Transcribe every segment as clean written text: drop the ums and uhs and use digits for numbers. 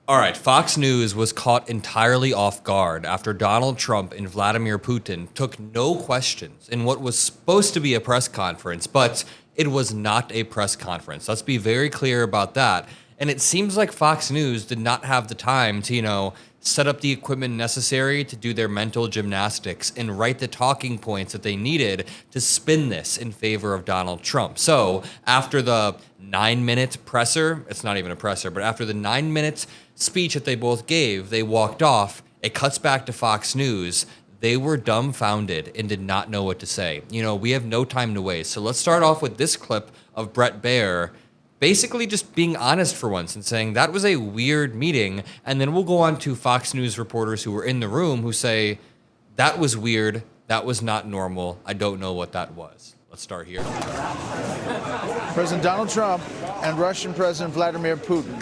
All right, Fox News was caught entirely off guard after Donald Trump and Vladimir Putin took no questions in what was supposed to be a press conference, but it was not a press conference. Let's be very clear about that. And it seems like Fox News did not have the time to, set up the equipment necessary to do their mental gymnastics and write the talking points that they needed to spin this in favor of Donald Trump. So after the 9-minute presser, it's not even a presser, but after the 9-minute speech that they both gave, they walked off. It cuts back to Fox News. They were dumbfounded and did not know what to say. We have no time to waste. So let's start off with this clip of Bret Baier basically just being honest for once and saying that was a weird meeting. And then we'll go on to Fox News reporters who were in the room who say, that was weird. That was not normal. I don't know what that was. Let's start here. President Donald Trump and Russian President Vladimir Putin.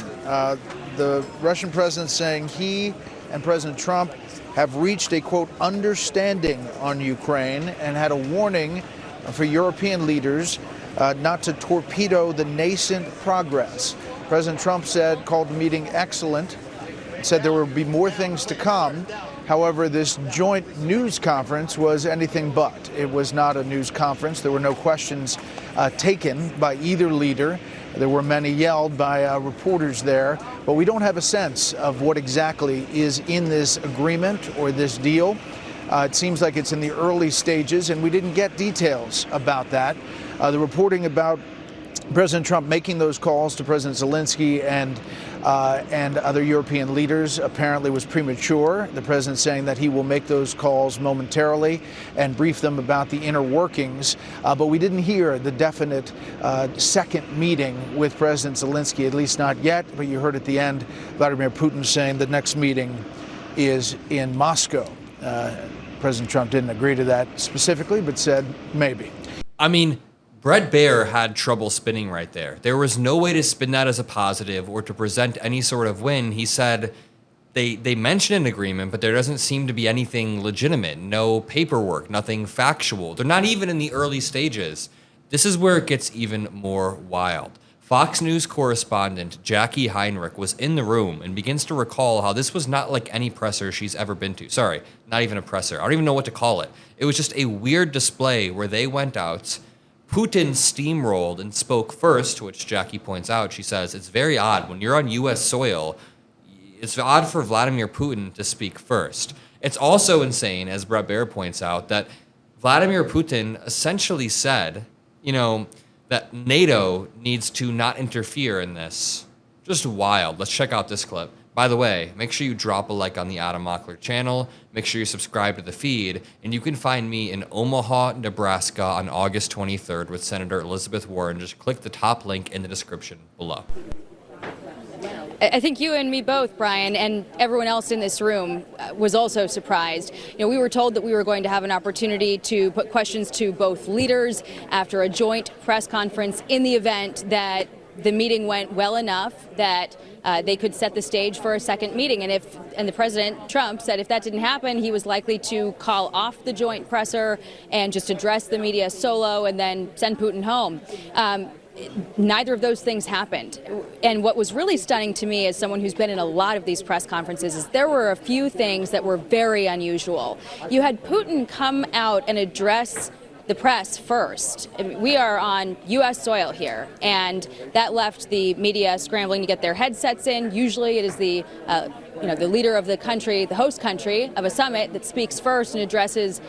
The Russian president saying he and President Trump have reached a, quote, understanding on Ukraine and had a warning for European leaders not to torpedo the nascent progress. President Trump called the meeting excellent, said there would be more things to come. However, this joint news conference was anything but. It was not a news conference. There were no questions taken by either leader. There were many yelled by reporters there, but we don't have a sense of what exactly is in this agreement or this deal. It seems like it's in the early stages, and we didn't get details about that. The reporting about President Trump making those calls to President Zelensky and other European leaders apparently was premature. The president saying that he will make those calls momentarily and brief them about the inner workings. But we didn't hear the definite second meeting with President Zelensky, at least not yet. But you heard at the end Vladimir Putin saying the next meeting is in Moscow. President Trump didn't agree to that specifically, but said maybe. Bret Baier had trouble spinning right there. There was no way to spin that as a positive or to present any sort of win. He said they mentioned an agreement, but there doesn't seem to be anything legitimate, no paperwork, nothing factual. They're not even in the early stages. This is where it gets even more wild. Fox News correspondent Jackie Heinrich was in the room and begins to recall how this was not like any presser she's ever been to. Sorry, not even a presser. I don't even know what to call it. It was just a weird display where they went out. Putin steamrolled and spoke first, which Jackie points out. She says, it's very odd. When you're on U.S. soil, it's odd for Vladimir Putin to speak first. It's also insane, as Bret Baier points out, that Vladimir Putin essentially said, that NATO needs to not interfere in this. Just wild. Let's check out this clip. By the way, make sure you drop a like on the Adam Mockler channel. Make sure you subscribe to the feed. And you can find me in Omaha, Nebraska on August 23rd with Senator Elizabeth Warren. Just click the top link in the description below. I think you and me both, Brian, and everyone else in this room was also surprised. We were told that we were going to have an opportunity to put questions to both leaders after a joint press conference in the event that the meeting went well enough that they could set the stage for a second meeting. And the President Trump said if that didn't happen, he was likely to call off the joint presser and just address the media solo and then send Putin home. Neither of those things happened. And what was really stunning to me as someone who's been in a lot of these press conferences is there were a few things that were very unusual. You had Putin come out and address the press first. We are on U.S. soil here, and that left the media scrambling to get their headsets in. Usually it is the leader of the country, the host country of a summit, that speaks first and addresses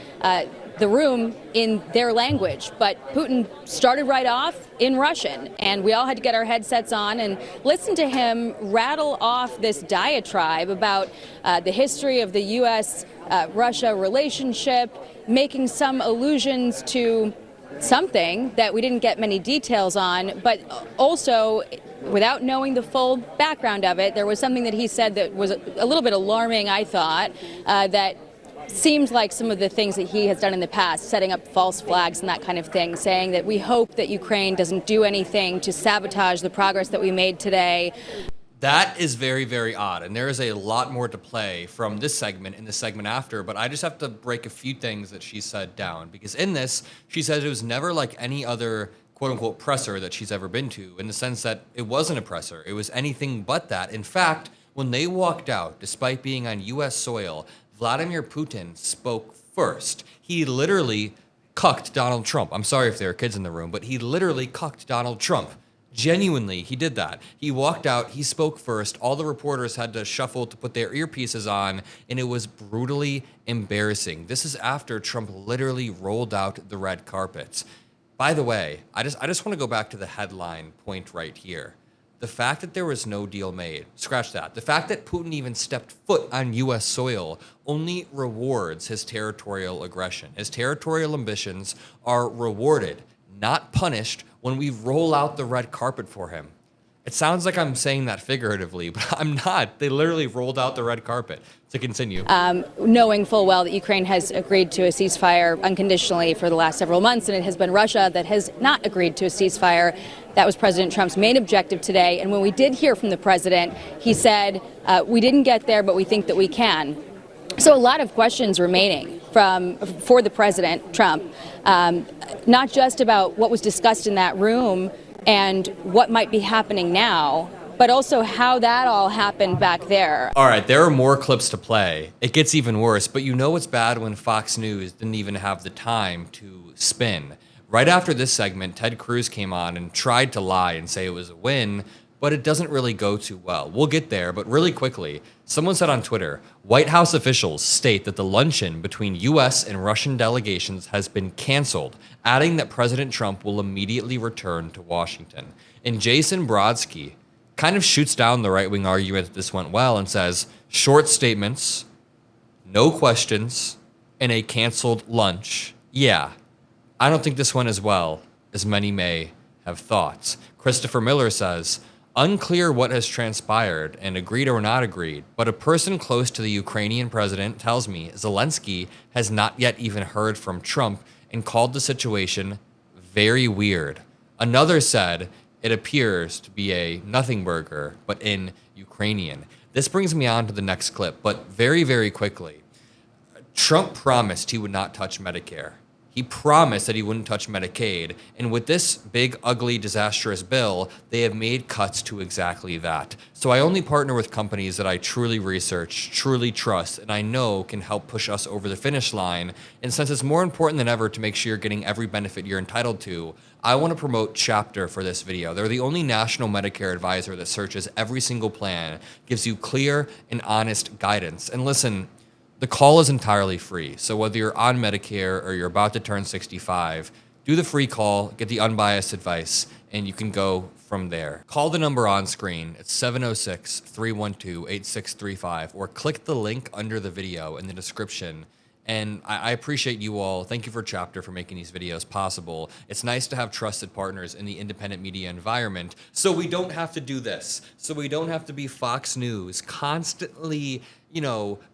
the room in their language. But Putin started right off in Russian, and we all had to get our headsets on and listen to him rattle off this diatribe about the history of the U.S.-Russia relationship, making some allusions to something that we didn't get many details on, but also, without knowing the full background of it, there was something that he said that was a little bit alarming, I thought, that seemed like some of the things that he has done in the past, setting up false flags and that kind of thing, saying that we hope that Ukraine doesn't do anything to sabotage the progress that we made today. That is very, very odd, and there is a lot more to play from this segment and the segment after, but I just have to break a few things that she said down, because in this, she said it was never like any other quote-unquote presser that she's ever been to, in the sense that it wasn't a presser. It was anything but that. In fact, When they walked out, despite being on U.S. soil, Vladimir Putin spoke first. He literally cucked Donald Trump. I'm sorry if there are kids in the room, but he literally cucked Donald Trump. Genuinely, he did that. He walked out, he spoke first. All the reporters had to shuffle to put their earpieces on, and it was brutally embarrassing. This is after Trump literally rolled out the red carpet. By the way, I just want to go back to the headline point right here. The fact that there was no deal made, scratch that. The fact that Putin even stepped foot on U.S. soil only rewards his territorial aggression. His territorial ambitions are rewarded, not punished, when we roll out the red carpet for him. It sounds like I'm saying that figuratively, but I'm not. They literally rolled out the red carpet. To continue. Knowing full well that Ukraine has agreed to a ceasefire unconditionally for the last several months, and it has been Russia that has not agreed to a ceasefire. That was President Trump's main objective today. And when we did hear from the president, he said, we didn't get there, but we think that we can. So a lot of questions remaining for the president, Trump, not just about what was discussed in that room and what might be happening now, but also how that all happened back there. All right, there are more clips to play. It gets even worse, but you know it's bad when Fox News didn't even have the time to spin. Right after this segment, Ted Cruz came on and tried to lie and say it was a win, but it doesn't really go too well. We'll get there, but really quickly, someone said on Twitter, White House officials state that the luncheon between U.S. and Russian delegations has been canceled, adding that President Trump will immediately return to Washington. And Jason Brodsky kind of shoots down the right-wing argument that this went well and says, short statements, no questions, and a canceled lunch. Yeah, I don't think this went as well as many may have thought. Christopher Miller says, unclear what has transpired and agreed or not agreed, but a person close to the Ukrainian president tells me Zelensky has not yet even heard from Trump and called the situation very weird. Another said, it appears to be a nothing burger, but in Ukrainian. This brings me on to the next clip, but very, very quickly. Trump promised he would not touch Medicare. He promised that he wouldn't touch Medicaid. And with this big, ugly, disastrous bill, they have made cuts to exactly that. So I only partner with companies that I truly research, truly trust, and I know can help push us over the finish line. And since it's more important than ever to make sure you're getting every benefit you're entitled to, I want to promote Chapter for this video. They're the only national Medicare advisor that searches every single plan, gives you clear and honest guidance. And listen, the call is entirely free, so whether you're on Medicare or you're about to turn 65, do the free call, get the unbiased advice, and you can go from there. Call the number on screen. It's 706-312-8635, or click the link under the video in the description. And I appreciate you all. Thank you for Chapter for making these videos possible. It's nice to have trusted partners in the independent media environment, so we don't have to do this. So we don't have to be Fox News, constantly,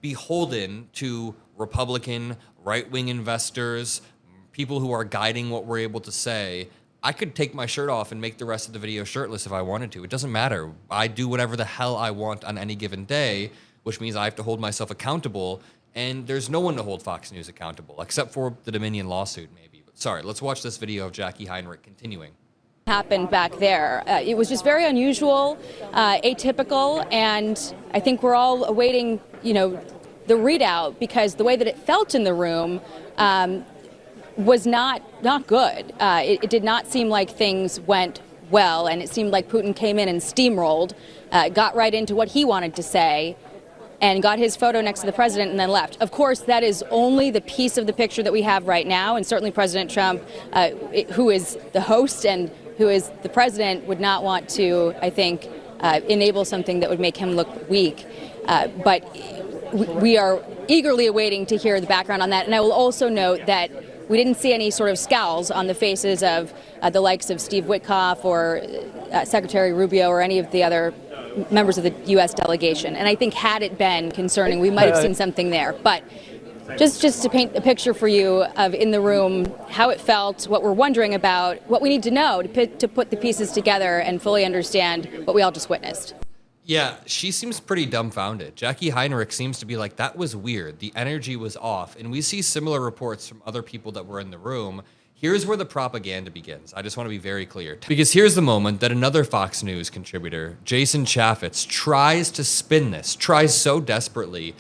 beholden to Republican, right-wing investors, people who are guiding what we're able to say. I could take my shirt off and make the rest of the video shirtless if I wanted to. It doesn't matter. I do whatever the hell I want on any given day, which means I have to hold myself accountable. And there's no one to hold Fox News accountable, except for the Dominion lawsuit, maybe. But sorry, let's watch this video of Jackie Heinrich continuing. Happened back there. It was just very unusual, atypical, and I think we're all awaiting, the readout, because the way that it felt in the room was not good. It did not seem like things went well, and it seemed like Putin came in and steamrolled, got right into what he wanted to say, and got his photo next to the president and then left. Of course, that is only the piece of the picture that we have right now, and certainly President Trump, who is the host and who is the president, would not want to, I think, enable something that would make him look weak. But we are eagerly awaiting to hear the background on that. And I will also note that we didn't see any sort of scowls on the faces of the likes of Steve Witkoff or Secretary Rubio or any of the other members of the U.S. delegation. And I think had it been concerning, we might have seen something there. But just to paint a picture for you of in the room, how it felt, what we're wondering about, what we need to know to put the pieces together and fully understand what we all just witnessed. Yeah, she seems pretty dumbfounded. Jackie Heinrich seems to be like, that was weird. The energy was off. And we see similar reports from other people that were in the room. Here's where the propaganda begins. I just want to be very clear. Because here's the moment that another Fox News contributor, Jason Chaffetz, tries to spin this, tries so desperately,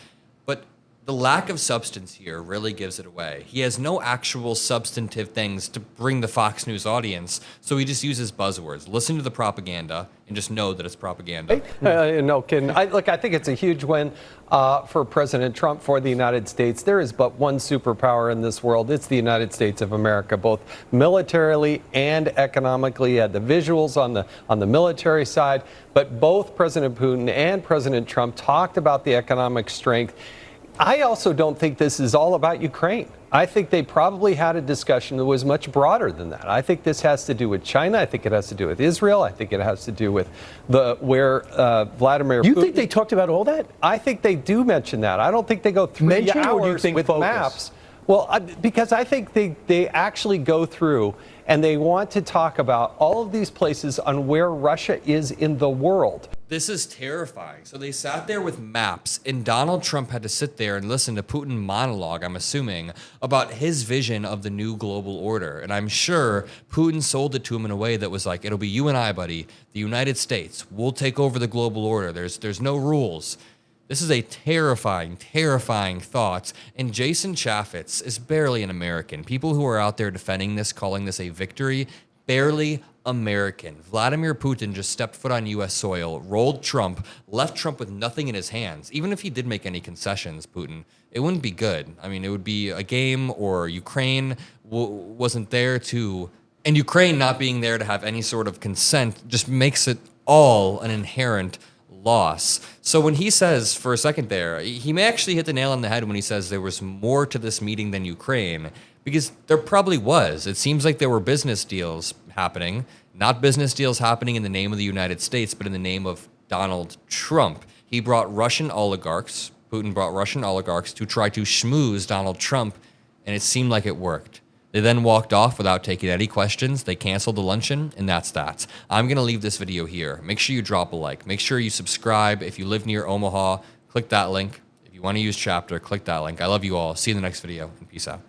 but the lack of substance here really gives it away. He has no actual substantive things to bring the Fox News audience, so he just uses buzzwords. Listen to the propaganda and just know that it's propaganda. No kidding. I think it's a huge win for President Trump, for the United States. There is but one superpower in this world. It's the United States of America, both militarily and economically. You had the visuals on the military side, but both President Putin and President Trump talked about the economic strength. I also don't think this is all about Ukraine. I think they probably had a discussion that was much broader than that. I think this has to do with China. I think it has to do with Israel. I think it has to do with where Vladimir Putin... You think they talked about all that? I think they do mention that. I don't think they go 3 hours or do you think with focus? maps. Well, because I think they actually go through and they want to talk about all of these places on where Russia is in the world. This is terrifying. So they sat there with maps, and Donald Trump had to sit there and listen to Putin monologue, I'm assuming, about his vision of the new global order. And I'm sure Putin sold it to him in a way that was like, it'll be you and I, buddy, the United States. We'll take over the global order. There's no rules. This is a terrifying, terrifying thought. And Jason Chaffetz is barely an American. People who are out there defending this, calling this a victory, barely American. Vladimir Putin just stepped foot on U.S. soil, rolled Trump, left Trump with nothing in his hands. Even if he did make any concessions, Putin, it wouldn't be good. I mean, it would be a game, or Ukraine wasn't there to... And Ukraine not being there to have any sort of consent just makes it all an inherent loss. So when he says, for a second there, he may actually hit the nail on the head when he says there was more to this meeting than Ukraine, because there probably was. It seems like there were business deals happening, not business deals happening in the name of the United States, but in the name of Donald Trump. He brought Russian oligarchs, Putin brought Russian oligarchs to try to schmooze Donald Trump, and it seemed like it worked. They then walked off without taking any questions. They canceled the luncheon, and that's that. I'm going to leave this video here. Make sure you drop a like. Make sure you subscribe. If you live near Omaha, click that link. If you want to use Chapter, click that link. I love you all. See you in the next video, and peace out.